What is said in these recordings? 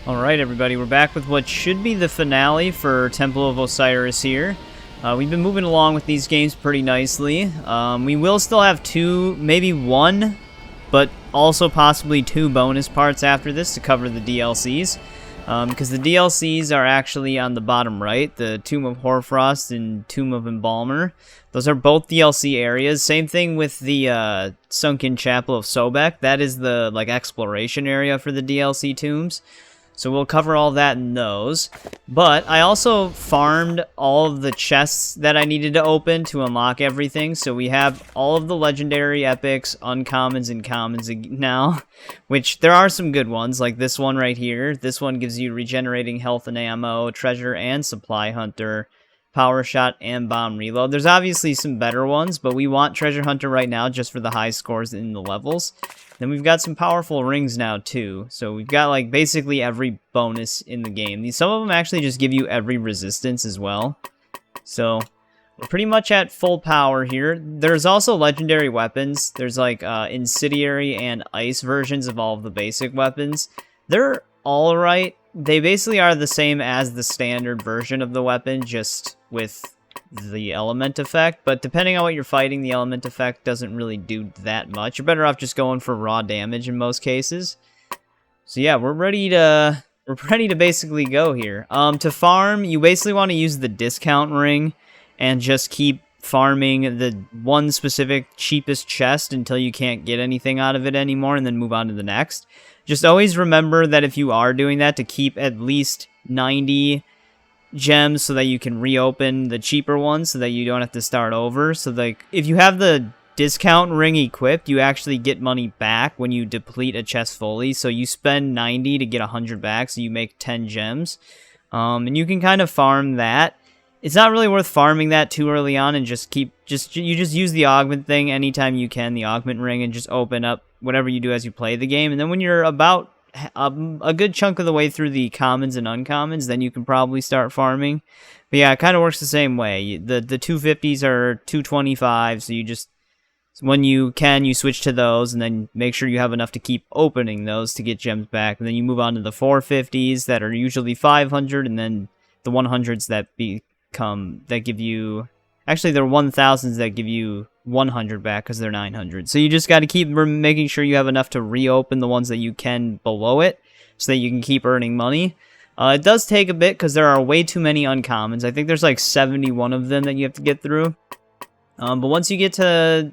Alright everybody, we're back with what should be the finale for Temple of Osiris here. We've been moving along with these games pretty nicely. We will still have two, maybe one, but also possibly two bonus parts after this to cover the DLCs. Because the DLCs are actually on the bottom right, the Tomb of Hoarfrost and Tomb of Embalmer. Those are both DLC areas. Same thing with the Sunken Chapel of Sobek. That is the exploration area for the DLC tombs. So we'll cover all that in those. But I also farmed all of the chests that I needed to open to unlock everything. So we have all of the legendary epics, uncommons, and commons now. Which there are some good ones, like this one right here. This one gives you regenerating health and ammo, treasure and supply hunter, power shot, and bomb reload. There's obviously some better ones, but we want treasure hunter right now just for the high scores in the levels. Then we've got some powerful rings now too. So we've got basically every bonus in the game. Some of them actually just give you every resistance as well. So we're pretty much at full power here. There's also legendary weapons. There's incendiary and ice versions of all of the basic weapons. They're alright. They basically are the same as the standard version of the weapon, just with the element effect, but depending on what you're fighting, the element effect doesn't really do that much. You're better off just going for raw damage in most cases. So yeah, we're ready to basically go here. To farm, you basically want to use the discount ring and just keep farming the one specific cheapest chest until you can't get anything out of it anymore, and then move on to the next. Just always remember that if you are doing that, to keep at least 90 gems so that you can reopen the cheaper ones so that you don't have to start over. So if you have the discount ring equipped, you actually get money back when you deplete a chest fully. So you spend 90 to get 100 back, so you make 10 gems. And you can kind of farm that. It's not really worth farming that too early on, and you just use the augment thing anytime you can, the augment ring, and just open up whatever you do as you play the game. And then when you're about a good chunk of the way through the commons and uncommons, then you can probably start farming. But yeah, it kind of works the same way. The 250s are 225, so you just, when you can, you switch to those, and then make sure you have enough to keep opening those to get gems back. And then you move on to the 450s that are usually 500, and then the 100s that give you, actually they're 1000s that give you 100 back because they're 900. So you just got to keep making sure you have enough to reopen the ones that you can below it so that you can keep earning money. It does take a bit because there are way too many uncommons. I think there's 71 of them that you have to get through. But once you get to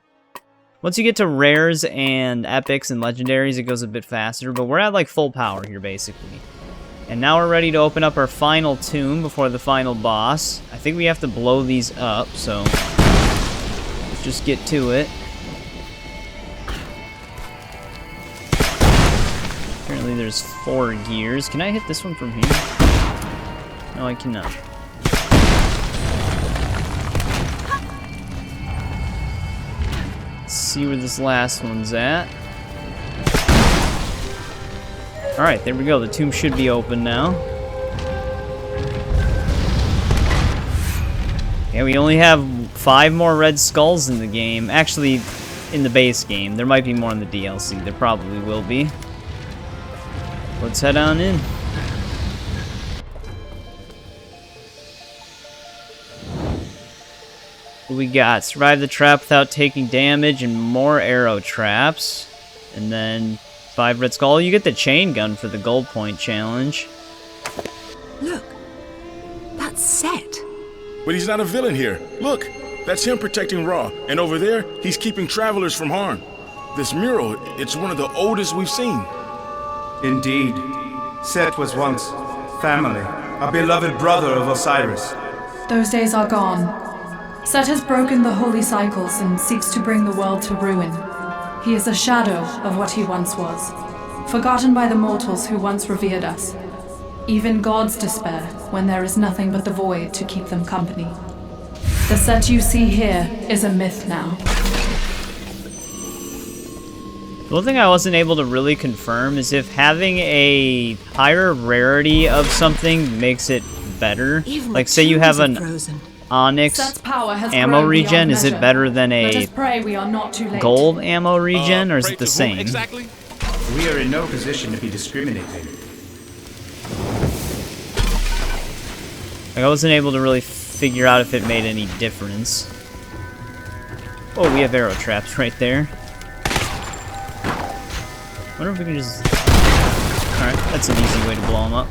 rares and epics and legendaries, it goes a bit faster. But we're at full power here basically. And now we're ready to open up our final tomb before the final boss. I think we have to blow these up, so let's just get to it. Apparently there's 4 gears. Can I hit this one from here? No, I cannot. Let's see where this last one's at. Alright, there we go. The tomb should be open now. Yeah, we only have 5 more red skulls in the game. Actually, in the base game. There might be more in the DLC. There probably will be. Let's head on in. What we got? Survive the trap without taking damage and more arrow traps. And then 5 red skull. You get the chain gun for the gold point challenge. Look, that's Set. But he's not a villain here. Look, that's him protecting Ra. And over there, he's keeping travelers from harm. This mural, it's one of the oldest we've seen. Indeed. Set was once family, a beloved brother of Osiris. Those days are gone. Set has broken the holy cycles and seeks to bring the world to ruin. He is a shadow of what he once was, forgotten by the mortals who once revered us. Even gods despair when there is nothing but the void to keep them company. The Set you see here is a myth now. The one thing I wasn't able to really confirm is if having a higher rarity of something makes it better. Like say you have an Onyx ammo regen, is it better than a gold ammo regen, or is it the same? We are in no position to be discriminating. Like, I wasn't able to really figure out if it made any difference. Oh, we have arrow traps right there. Wonder if we can just... Alright, that's an easy way to blow them up.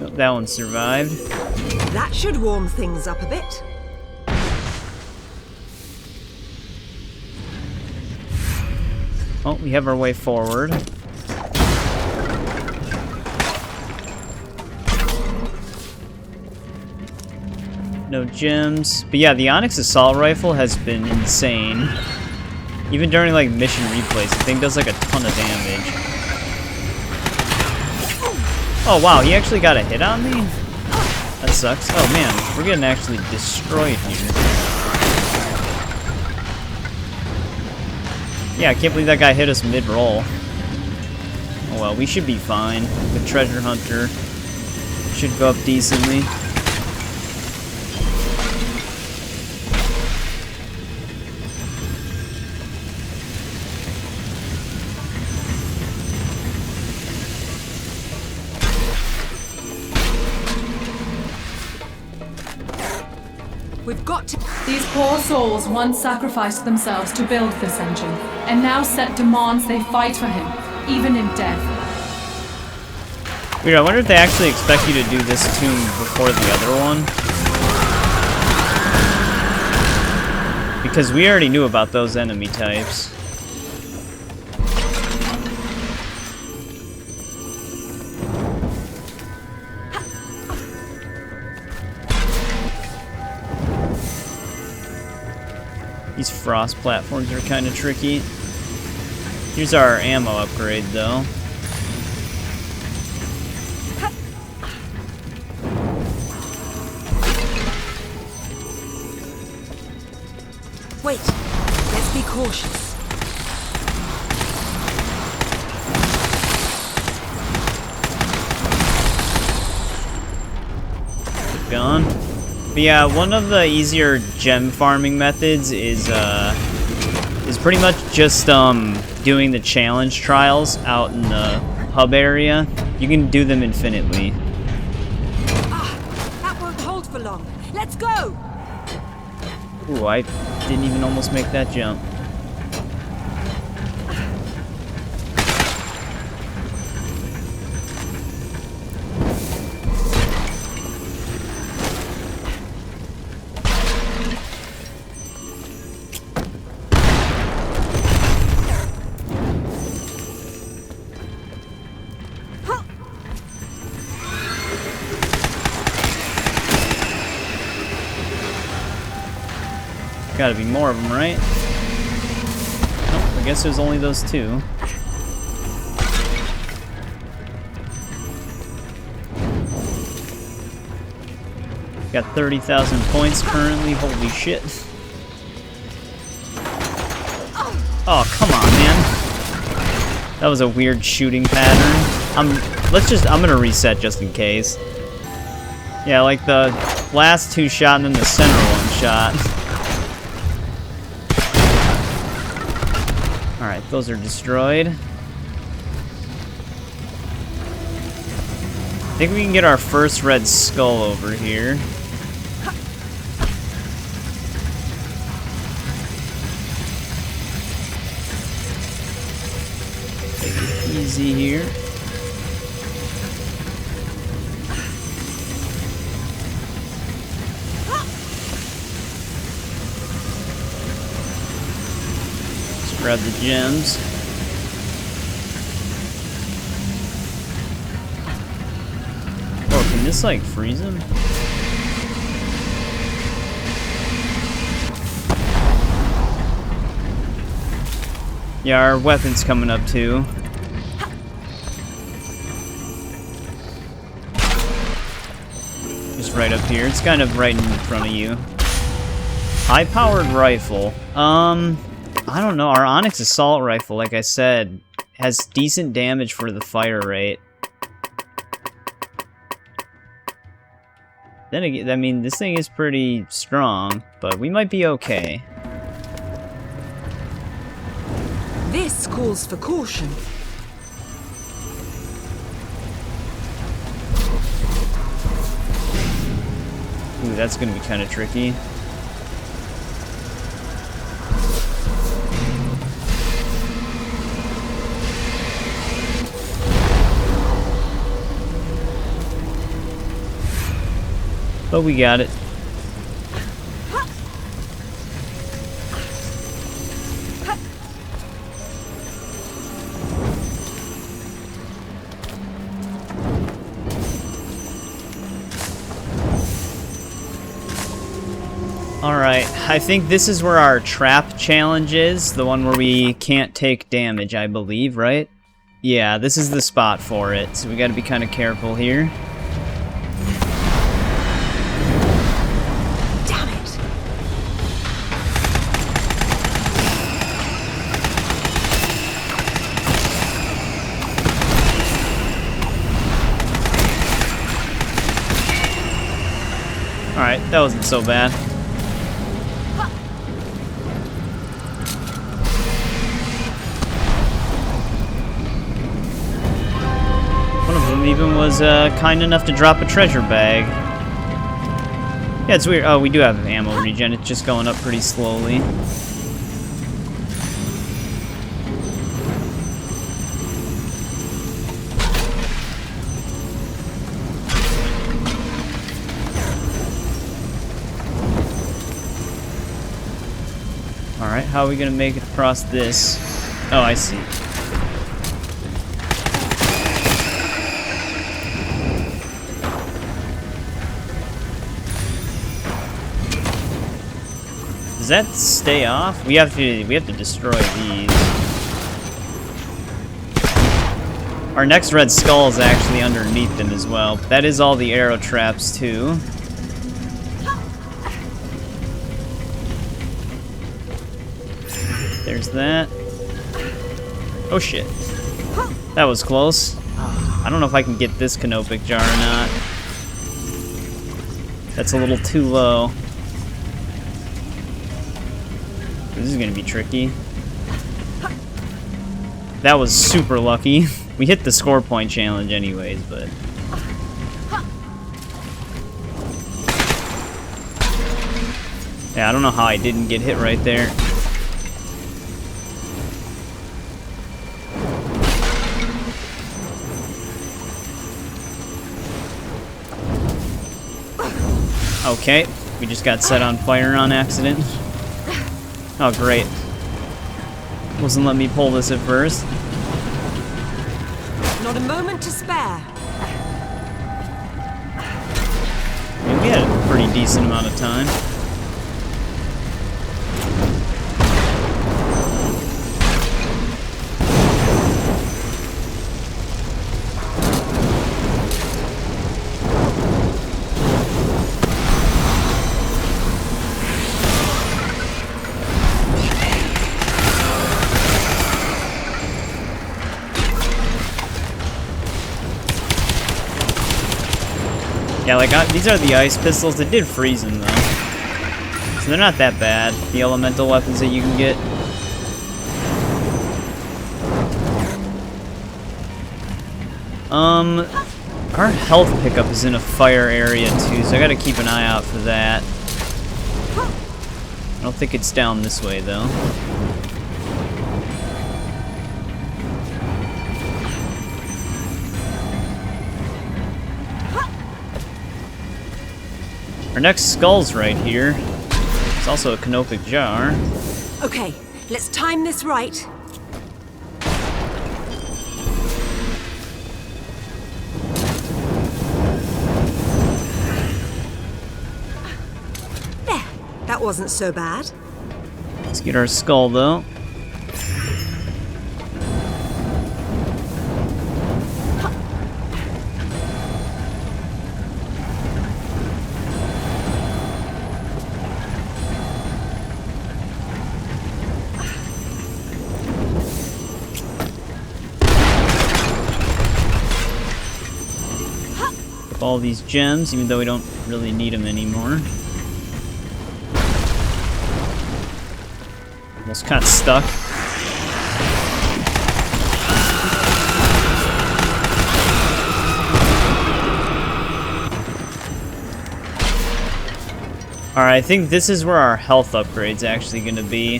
Oh, that one survived. That should warm things up a bit. Oh, we have our way forward. No gems. But yeah, the Onyx Assault Rifle has been insane. Even during, like, mission replays, the thing does, like, a ton of damage. Oh, wow, he actually got a hit on me? That sucks. Oh, man, we're getting actually destroyed here. Yeah, I can't believe that guy hit us mid-roll. Oh well, we should be fine. The treasure hunter should go up decently. We've got to... These poor souls once sacrificed themselves to build this engine, and now Set demands they fight for him, even in death. Weird, I wonder if they actually expect you to do this tomb before the other one. Because we already knew about those enemy types. These frost platforms are kind of tricky. Here's our ammo upgrade, though. Wait, let's be cautious. Gone. But yeah, one of the easier gem farming methods is pretty much just doing the challenge trials out in the hub area. You can do them infinitely. Ah, that won't hold for long. Let's go! Ooh, I didn't even almost make that jump. Gotta be more of them, right? Oh, I guess there's only those two. Got 30,000 points currently. Holy shit. Oh, come on, man. That was a weird shooting pattern. I'm gonna reset just in case. Yeah, like the last two shot and then the center one shot. Alright, those are destroyed. I think we can get our first red skull over here. Take it easy here. Grab the gems. Oh, can this like freeze him? Yeah, our weapon's coming up too. Just right up here. It's kind of right in front of you. High-powered rifle. I don't know, our Onyx Assault Rifle, like I said, has decent damage for the fire rate. Then again, I mean, this thing is pretty strong, but we might be okay. This calls for caution. Ooh, that's gonna be kind of tricky. But we got it. Alright, I think this is where our trap challenge is. The one where we can't take damage, I believe, right? Yeah, this is the spot for it. So we gotta be kind of careful here. Alright, that wasn't so bad. One of them even was kind enough to drop a treasure bag. Yeah, it's weird. Oh, we do have ammo regen. It's just going up pretty slowly. Alright, how are we gonna make it across this? Oh, I see. Does that stay off? We have to destroy these. Our next red skull is actually underneath them as well. That is all the arrow traps too. There's that. Oh shit. That was close. I don't know if I can get this canopic jar or not. That's a little too low. This is gonna be tricky. That was super lucky. We hit the score point challenge anyways, but... yeah, I don't know how I didn't get hit right there. Okay, we just got set on fire on accident. Oh, great. Wasn't letting me pull this at first. Not a moment to spare. I mean, we had a pretty decent amount of time. Yeah, like, these are the ice pistols. They did freeze them, though. So they're not that bad, the elemental weapons that you can get. Our health pickup is in a fire area, too, so I gotta keep an eye out for that. I don't think it's down this way, though. Our next skull's right here. It's also a canopic jar. Okay, let's time this right. There, that wasn't so bad. Let's get our skull, though. All these gems, even though we don't really need them anymore. Almost kind of stuck. Alright, I think this is where our health upgrade's actually going to be.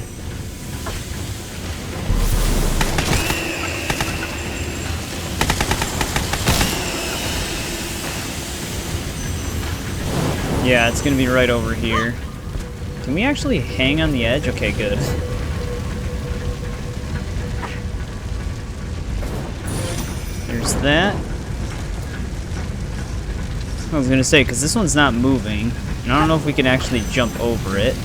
Yeah, it's going to be right over here. Can we actually hang on the edge? Okay, good. There's that. I was going to say, because this one's not moving. And I don't know if we can actually jump over it.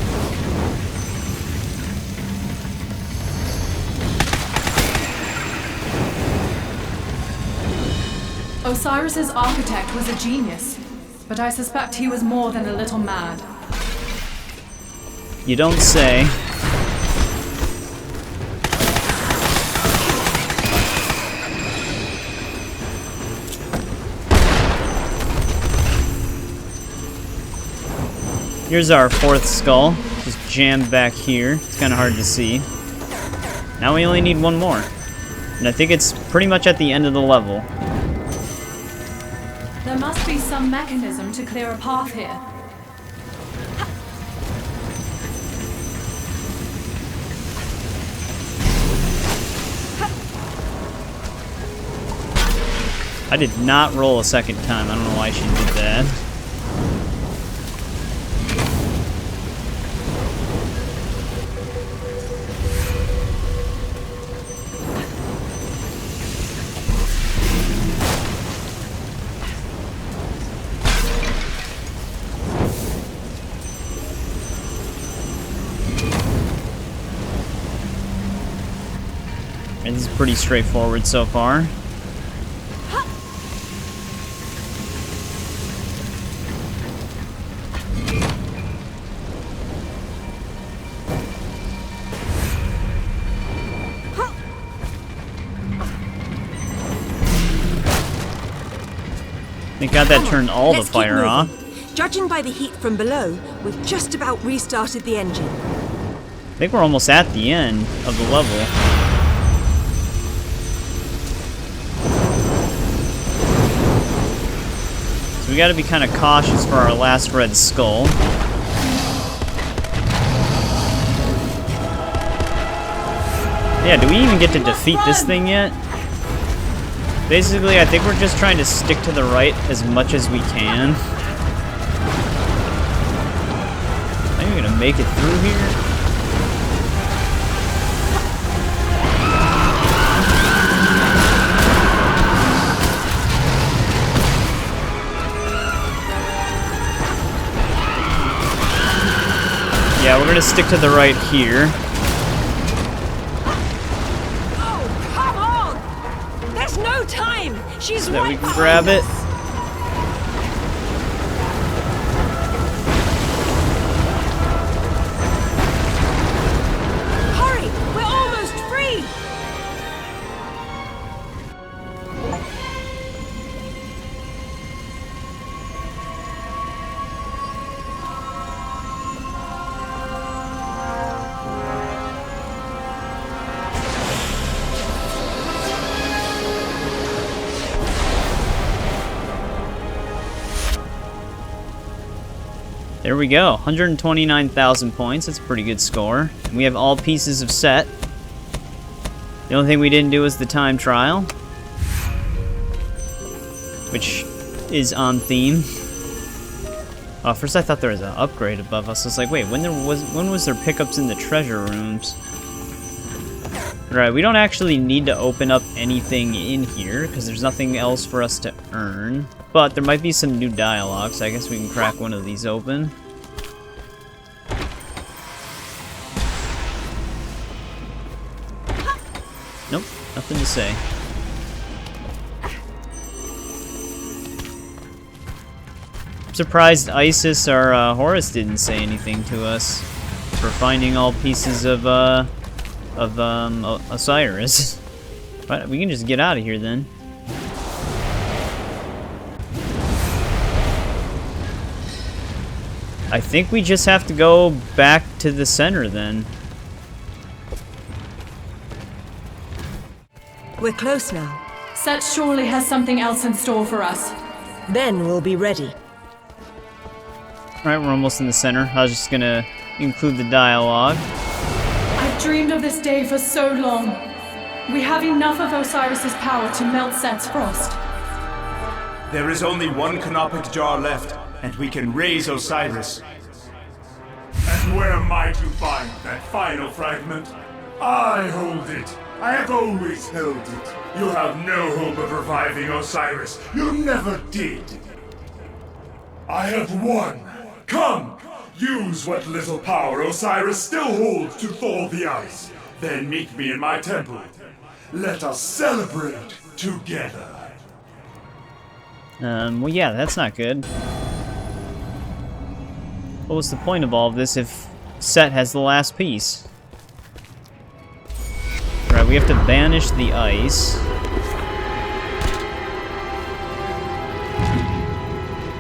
Osiris's architect was a genius, but I suspect he was more than a little mad. You don't say. Here's our fourth skull, just jammed back here. It's kind of hard to see. Now we only need one more. And I think it's pretty much at the end of the level. There must be some mechanism to clear a path here. I did not roll a second time. I don't know why she did that. And this is pretty straightforward so far. Thank God that turned all the fire off. Judging by the heat from below, we've just about restarted the engine. I think we're almost at the end of the level. So we gotta be kind of cautious for our last red skull. Yeah, do we even get to defeat this thing yet? Basically, I think we're just trying to stick to the right as much as we can. Am I even gonna make it through here? Yeah, we're gonna stick to the right here. She's so that right we can grab it. Hurry! We're almost free! There we go, 129,000 points. That's a pretty good score. And we have all pieces of set. The only thing we didn't do was the time trial, which is on theme. Oh, first I thought there was an upgrade above us. I was like, wait, when was there pickups in the treasure rooms? Right, we don't actually need to open up anything in here because there's nothing else for us to earn. But there might be some new dialogue, so I guess we can crack one of these open. Nope, nothing to say. I'm surprised Isis or Horus didn't say anything to us for finding all pieces of Osiris. But we can just get out of here then. I think we just have to go back to the center then. We're close now. Set surely has something else in store for us. Then we'll be ready. Alright, we're almost in the center. I was just gonna include the dialogue. I've dreamed of this day for so long. We have enough of Osiris's power to melt Set's frost. There is only one canopic jar left, and we can raise Osiris. And where might you find that final fragment? I hold it. I have always held it. You have no hope of reviving Osiris. You never did. I have won. Come! Use what little power Osiris still holds to thaw the ice. Then meet me in my temple. Let us celebrate together. Well, yeah, that's not good. What was the point of all of this if Set has the last piece? Right, we have to banish the ice.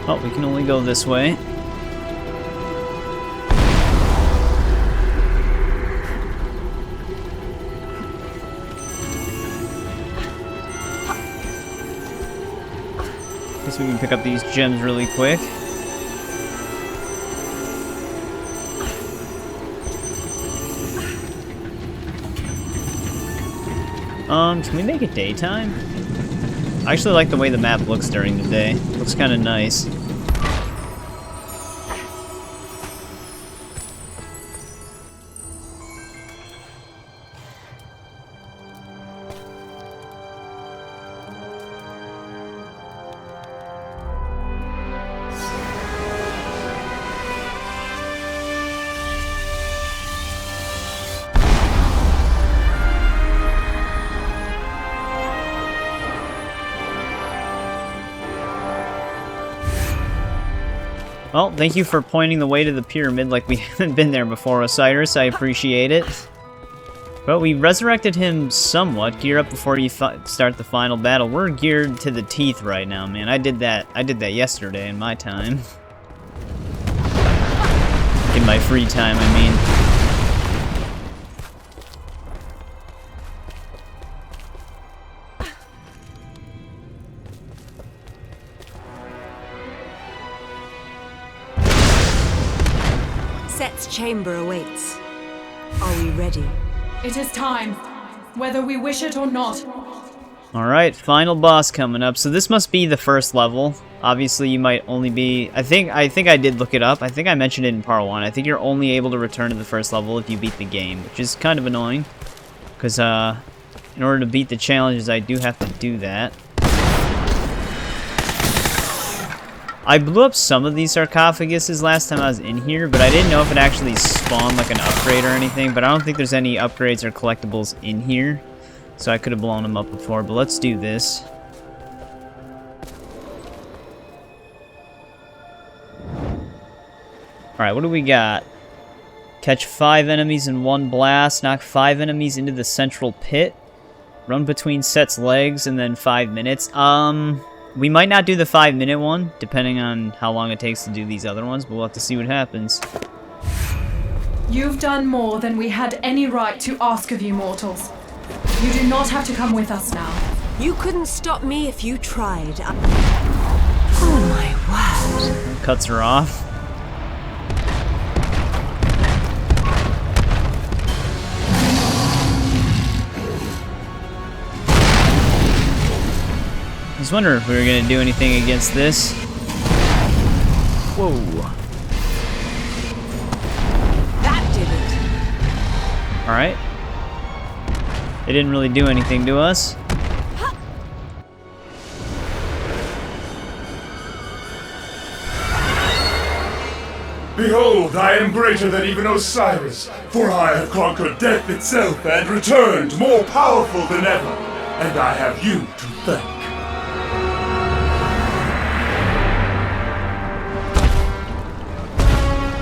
Oh, we can only go this way. Guess we can pick up these gems really quick. Can we make it daytime? I actually like the way the map looks during the day. Looks kind of nice. Well, thank you for pointing the way to the pyramid like we haven't been there before, Osiris. I appreciate it. But we resurrected him somewhat. Gear up before you start the final battle. We're geared to the teeth right now, man. I did that yesterday in my time. In my free time, I mean. Set's chamber awaits. Are we ready? It is time, whether we wish it or not. Alright, final boss coming up. So this must be the first level. Obviously, you might only be... I think I did look it up. I think I mentioned it in part 1. I think you're only able to return to the first level if you beat the game, which is kind of annoying. Because, in order to beat the challenges, I do have to do that. I blew up some of these sarcophaguses last time I was in here, but I didn't know if it actually spawned like an upgrade or anything, but I don't think there's any upgrades or collectibles in here, so I could have blown them up before, but let's do this. Alright, what do we got? Catch 5 enemies in 1 blast, knock 5 enemies into the central pit, run between Set's legs, and then 5 minutes. We might not do the 5-minute one, depending on how long it takes to do these other ones, but we'll have to see what happens. You've done more than we had any right to ask of you mortals. You do not have to come with us now. You couldn't stop me if you tried. Oh my word. Cuts her off. I was wondering if we were going to do anything against this. Whoa. That did it. Alright. It didn't really do anything to us. Behold, I am greater than even Osiris, for I have conquered death itself and returned more powerful than ever, and I have you to thank.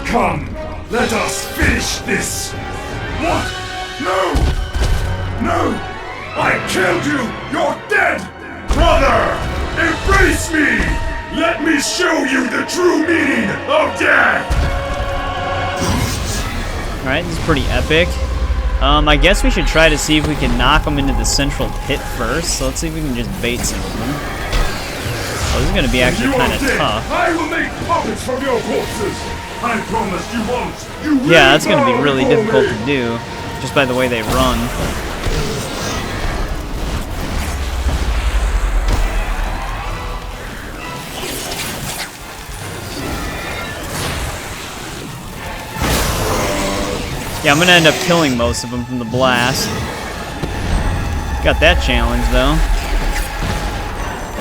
Come, let us finish this! What? No! No! I killed you! You're dead! Brother! Embrace me! Let me show you the true meaning of death! Alright, this is pretty epic. I guess we should try to see if we can knock them into the central pit first. So let's see if we can just bait some of them. Oh, this is going to be actually kind of tough. I will make puppets from your corpses! I promised you once! You will Yeah, that's going to be really bow for difficult me. to do, just by the way they run. Yeah, I'm gonna end up killing most of them from the blast. Got that challenge, though.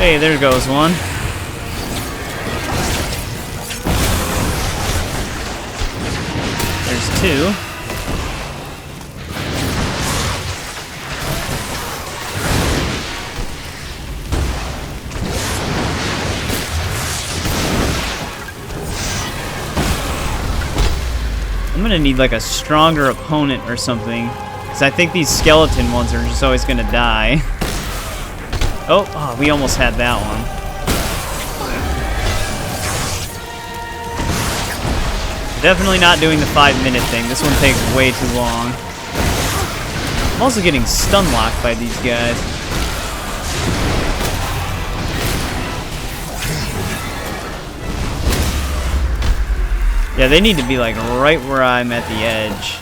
Hey, there goes one. There's two. I'm gonna need like a stronger opponent or something, because I think these skeleton ones are just always gonna die. Oh, we almost had that one. Definitely not doing the 5-minute thing. This one takes way too long. I'm also getting stun locked by these guys. Yeah, they need to be like right where I'm at the edge.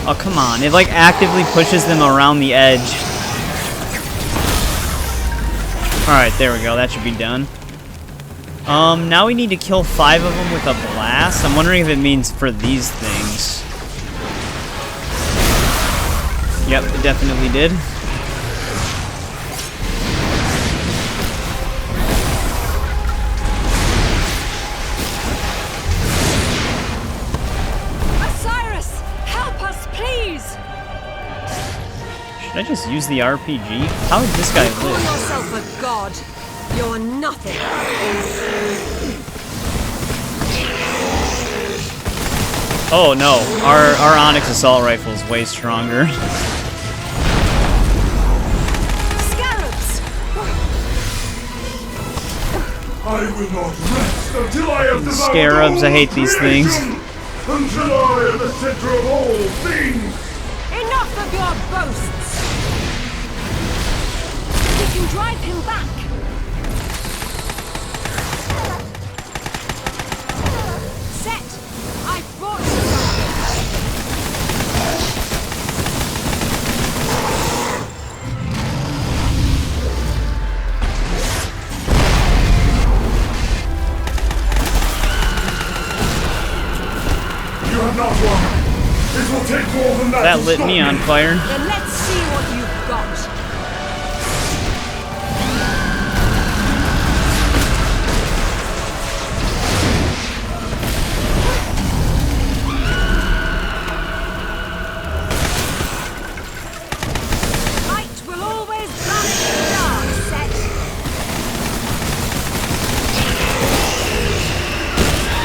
Oh, come on. It like actively pushes them around the edge. Alright, there we go. That should be done. Now we need to kill 5 of them with a blast. I'm wondering if it means for these things. Yep, it definitely did. Should I just use the RPG? How did this guy Call live? yourself a god. You're nothing. Oh no, our Onyx Assault Rifle is way stronger. Scarabs! I will not rest until I have devoured Scarabs, I hate these things. creation, until I am the center of all things! Enough of your boasts! We can drive him back. Set! I've brought you something. You have not won. It will take more than that. That to lit stop me on fire. Then let's see what you've got. Light will always banish the dark, Set.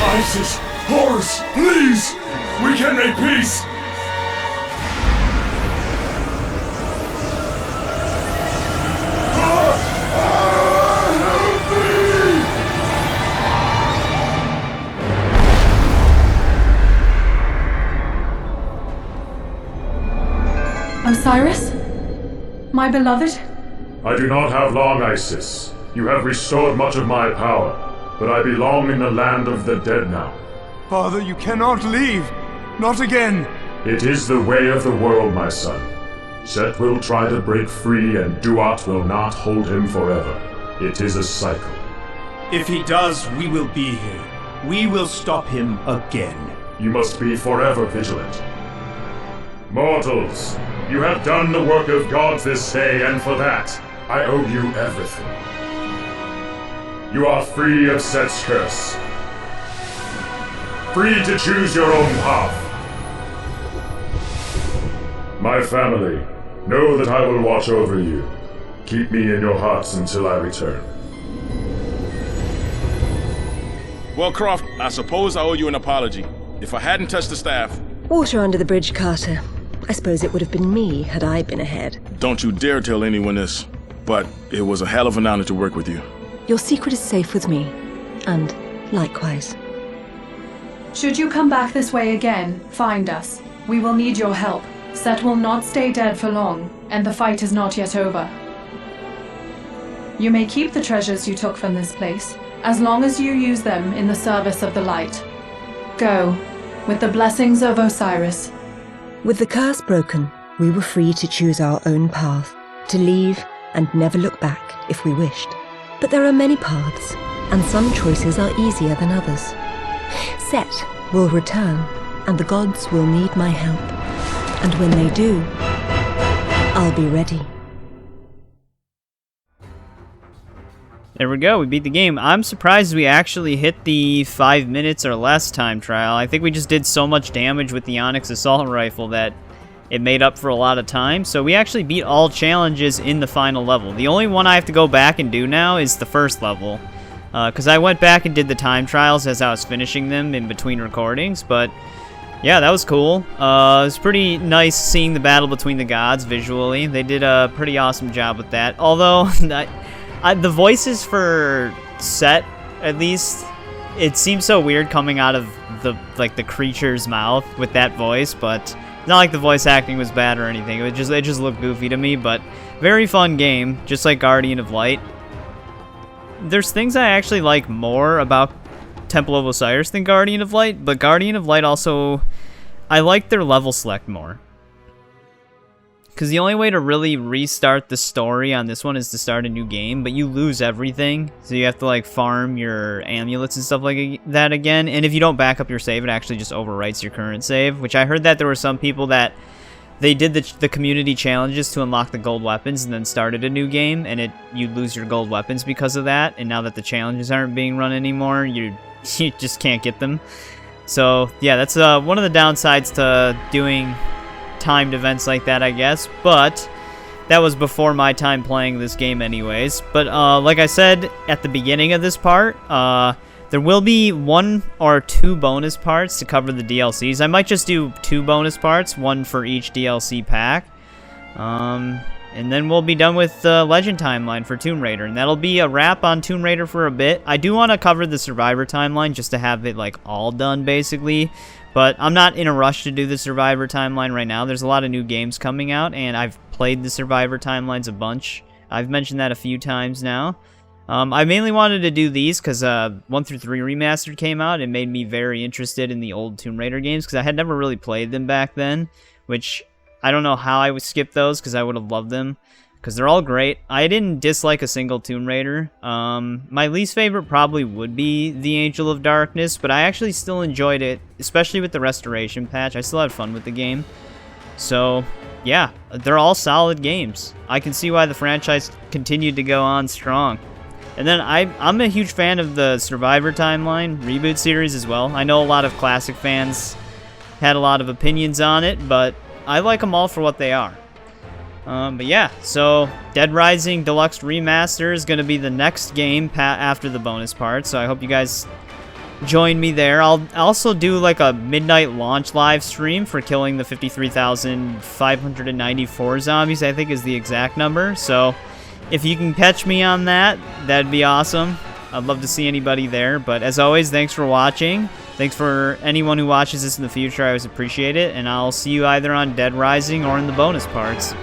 Isis, Horus, please! We can make peace! Help me! Osiris? My beloved? I do not have long, Isis. You have restored much of my power, but I belong in the land of the dead now. Father, you cannot leave. Not again. It is the way of the world, my son. Set will try to break free, and Duat will not hold him forever. It is a cycle. If he does, we will be here. We will stop him again. You must be forever vigilant. Mortals, you have done the work of gods this day, and for that, I owe you everything. You are free of Set's curse. Free to choose your own path. My family, know that I will watch over you. Keep me in your hearts until I return. Well, Croft, I suppose I owe you an apology. If I hadn't touched the staff, Water under the bridge, Carter. I suppose it would have been me had I been ahead. Don't you dare tell anyone this, but it was a hell of an honor to work with you. Your secret is safe with me, and likewise. Should you come back this way again, find us. We will need your help. Set will not stay dead for long, and the fight is not yet over. You may keep the treasures you took from this place, as long as you use them in the service of the light. Go, with the blessings of Osiris. With the curse broken, we were free to choose our own path, to leave and never look back if we wished. But there are many paths, and some choices are easier than others. Set will return, and the gods will need my help. And when they do, I'll be ready. There we go, we beat the game. I'm surprised we actually hit the 5 minutes or less time trial. I think we just did so much damage with the Onyx Assault Rifle that it made up for a lot of time. So we actually beat all challenges in the final level. The only one I have to go back and do now is the first level. Because I went back and did the time trials as I was finishing them in between recordings, but yeah, that was cool. It was pretty nice seeing the battle between the gods visually. They did a pretty awesome job with that. Although, the voices for Set, at least, it seems so weird coming out of the creature's mouth with that voice, but it's not like the voice acting was bad or anything. It just looked goofy to me, but very fun game, just like Guardian of Light. There's things I actually like more about Temple of Osiris than Guardian of Light, but Guardian of Light also, I like their level select more. Because the only way to really restart the story on this one is to start a new game, but you lose everything, so you have to like farm your amulets and stuff like that again, and if you don't back up your save, it actually just overwrites your current save, which I heard that there were some people that they did the community challenges to unlock the gold weapons and then started a new game, and you'd lose your gold weapons because of that, and now that the challenges aren't being run anymore, you just can't get them. So yeah, that's one of the downsides to doing timed events like that, I guess, but that was before my time playing this game anyways. But like I said at the beginning of this part, there will be 1 or 2 bonus parts to cover the DLCs. I might just do 2 bonus parts, 1 for each DLC pack. And then we'll be done with the Legend timeline for Tomb Raider, and that'll be a wrap on Tomb Raider for a bit. I do want to cover the Survivor timeline just to have it like all done basically, but I'm not in a rush to do the Survivor timeline right now. There's a lot of new games coming out, and I've played the Survivor timelines a bunch. I've mentioned that a few times now. I mainly wanted to do these because 1 through 3 Remastered came out and made me very interested in the old Tomb Raider games because I had never really played them back then, which I don't know how I would skip those because I would have loved them because they're all great. I didn't dislike a single Tomb Raider. My least favorite probably would be the Angel of Darkness, but I actually still enjoyed it, especially with the restoration patch. I still had fun with the game. So yeah, they're all solid games. I can see why the franchise continued to go on strong. And then I'm a huge fan of the Survivor Timeline reboot series as well. I know a lot of classic fans had a lot of opinions on it, but I like them all for what they are. But yeah, so Dead Rising Deluxe Remaster is going to be the next game after the bonus part, so I hope you guys join me there. I'll also do like a midnight launch live stream for killing the 53,594 zombies, I think is the exact number, so if you can catch me on that, that'd be awesome. I'd love to see anybody there. But as always, thanks for watching. Thanks for anyone who watches this in the future. I always appreciate it. And I'll see you either on Dead Rising or in the bonus parts.